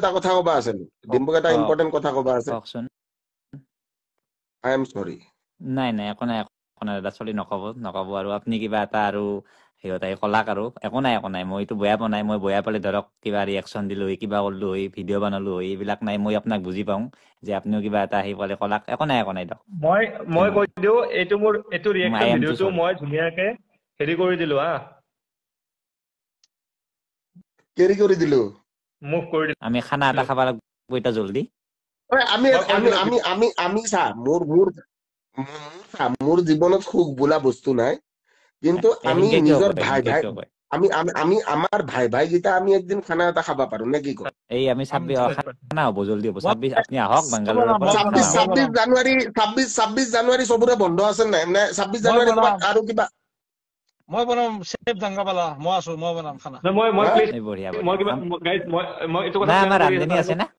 এটা কথা কবা আছে ডিম্পুক এটা ইম্পৰ্টেণ্ট কথা কবা আছে কওকচোন আই এম সৰি নাই একো নাই দাদা চলি নকব আৰু আপুনি কিবা এটা আৰু সিহঁতে কলাক আৰু একো নাই মইতো বেয়া পোৱা নাই মই বেয়া পালে ধৰক কিবা ৰিয়েকশ্যন দিলো কিবা কৰিলো ভিডিঅ' বনালো এইবিলাক নাই মই আপোনাক বুজি পাওঁ যে আপুনিও কিবা এটা আহি পালে কলাক একো নাই দিয়ক মই কৈ দিওঁ এইটো I ৰিয়েকশ্যন am too ভিডিঅ'টো sorry. মই ধুনীয়াকে হেৰি কৰি দিলো কেৰি কৰি দিলো মুভ কৰি দিলো আমি খানা এটা খাব লাগব এতিয়া জলদি আমি আমি আমি আমি আমি চা মোৰ জীৱনত সুখ বোলা বস্তু নাই কিন্তু আমি এনকে কিয় নিজৰ কয় ভাই এনকে ভাই কিয় কয় আমি আমি আমাৰ ভাই কেইটা আমি একদিন খানা এটা খাব পাৰো নে কি কয় এই আমি 26 খানা হ'ব জলদি হ'ব 26 আপুনি আহক বাংগালোৰৰ পৰা খানা হ'ব 26 জানুৱাৰী চবৰে বন্ধ আছে নাই নে 26 জানুৱাৰী ক'ৰবাত আৰু কিবা মই বনাম চেফ দাংগাবালা মই আছো মই বনাম খানা মই এই বঢ়িয়া মই কিবা গাইজ মই এইটো কথা নাই প্লেন আমাৰ কৰি ৰান্ধনী আছো আছে না